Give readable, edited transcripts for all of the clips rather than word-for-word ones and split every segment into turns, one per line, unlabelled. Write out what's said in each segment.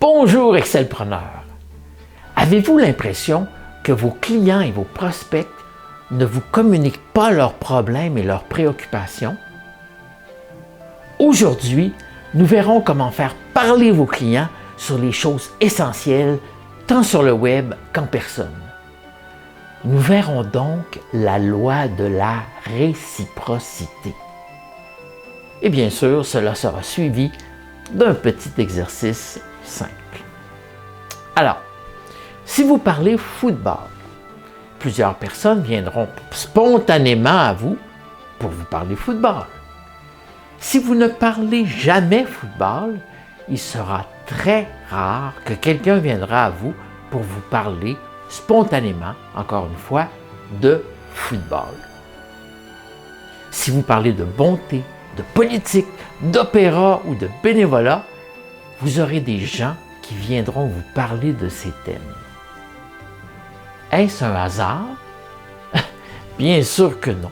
Bonjour Excelpreneur! Avez-vous l'impression que vos clients et vos prospects ne vous communiquent pas leurs problèmes et leurs préoccupations? Aujourd'hui, nous verrons comment faire parler vos clients sur les choses essentielles, tant sur le web qu'en personne. Nous verrons donc la loi de la réciprocité. Et bien sûr, cela sera suivi d'un petit exercice simple. Alors, si vous parlez football, plusieurs personnes viendront spontanément à vous pour vous parler football. Si vous ne parlez jamais football, il sera très rare que quelqu'un viendra à vous pour vous parler spontanément, encore une fois, de football. Si vous parlez de bonté, de politique, d'opéra ou de bénévolat, vous aurez des gens qui viendront vous parler de ces thèmes. Est-ce un hasard? Bien sûr que non.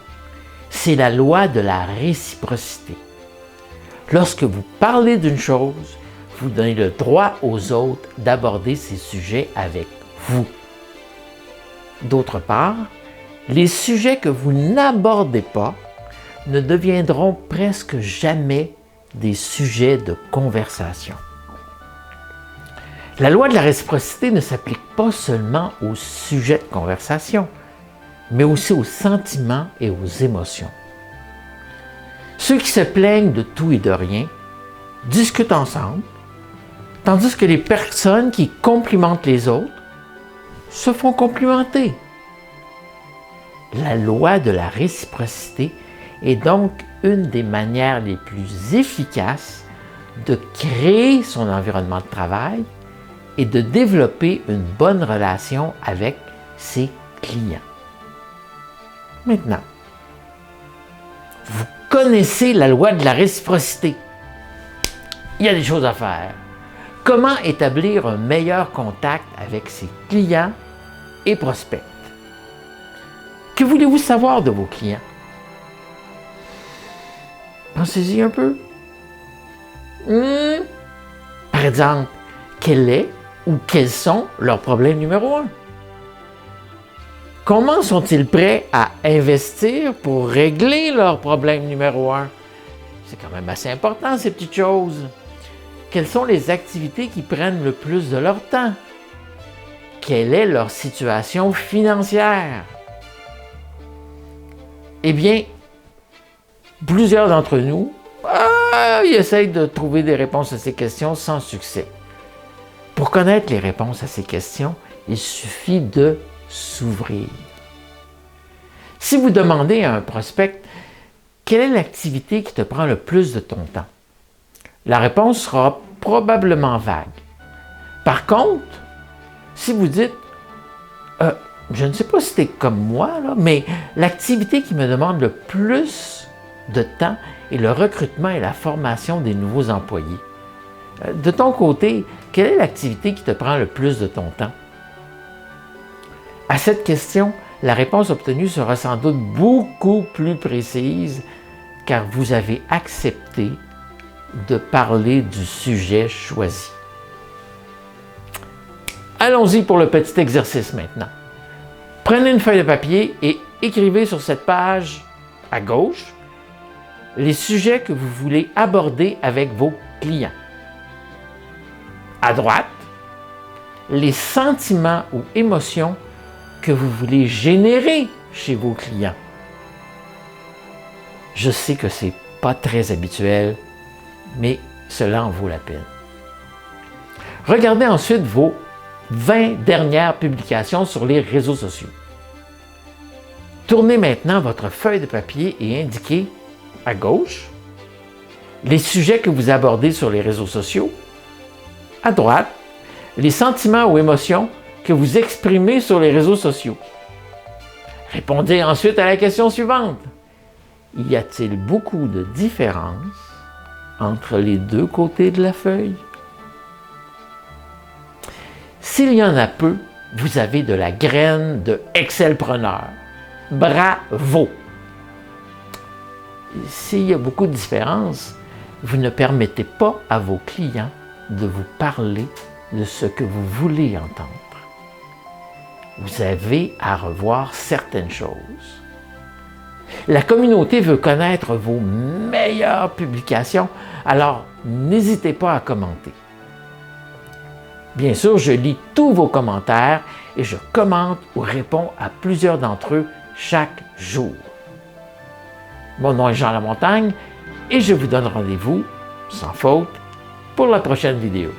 C'est la loi de la réciprocité. Lorsque vous parlez d'une chose, vous donnez le droit aux autres d'aborder ces sujets avec vous. D'autre part, les sujets que vous n'abordez pas ne deviendront presque jamais des sujets de conversation. La loi de la réciprocité ne s'applique pas seulement aux sujets de conversation, mais aussi aux sentiments et aux émotions. Ceux qui se plaignent de tout et de rien discutent ensemble, tandis que les personnes qui complimentent les autres se font complimenter. La loi de la réciprocité est donc une des manières les plus efficaces de créer son environnement de travail et de développer une bonne relation avec ses clients. Maintenant, vous connaissez la loi de la réciprocité. Il y a des choses à faire. Comment établir un meilleur contact avec ses clients et prospects? Que voulez-vous savoir de vos clients? Pensez-y un peu. Par exemple, quel est ou quels sont leurs problèmes numéro 1? Comment sont-ils prêts à investir pour régler leurs problèmes numéro 1? C'est quand même assez important, ces petites choses. Quelles sont les activités qui prennent le plus de leur temps? Quelle est leur situation financière? Eh bien, plusieurs d'entre nous ils essayent de trouver des réponses à ces questions sans succès. Pour connaître les réponses à ces questions, il suffit de s'ouvrir. Si vous demandez à un prospect « Quelle est l'activité qui te prend le plus de ton temps? » La réponse sera probablement vague. Par contre, si vous dites « Je ne sais pas si tu es comme moi, là, mais l'activité qui me demande le plus de temps est le recrutement et la formation des nouveaux employés. De ton côté, quelle est l'activité qui te prend le plus de ton temps? » À cette question, la réponse obtenue sera sans doute beaucoup plus précise car vous avez accepté de parler du sujet choisi. Allons-y pour le petit exercice maintenant. Prenez une feuille de papier et écrivez sur cette page à gauche les sujets que vous voulez aborder avec vos clients. À droite, les sentiments ou émotions que vous voulez générer chez vos clients. Je sais que ce n'est pas très habituel, mais cela en vaut la peine. Regardez ensuite vos 20 dernières publications sur les réseaux sociaux. Tournez maintenant votre feuille de papier et indiquez à gauche les sujets que vous abordez sur les réseaux sociaux. À droite, les sentiments ou émotions que vous exprimez sur les réseaux sociaux. Répondez ensuite à la question suivante. Y a-t-il beaucoup de différences entre les deux côtés de la feuille? S'il y en a peu, vous avez de la graine de Excelpreneur. Bravo! S'il y a beaucoup de différences, vous ne permettez pas à vos clients de vous parler de ce que vous voulez entendre. Vous avez à revoir certaines choses. La communauté veut connaître vos meilleures publications, alors n'hésitez pas à commenter. Bien sûr, je lis tous vos commentaires et je commente ou réponds à plusieurs d'entre eux chaque jour. Mon nom est Jean Lamontagne et je vous donne rendez-vous, sans faute, pour la prochaine vidéo.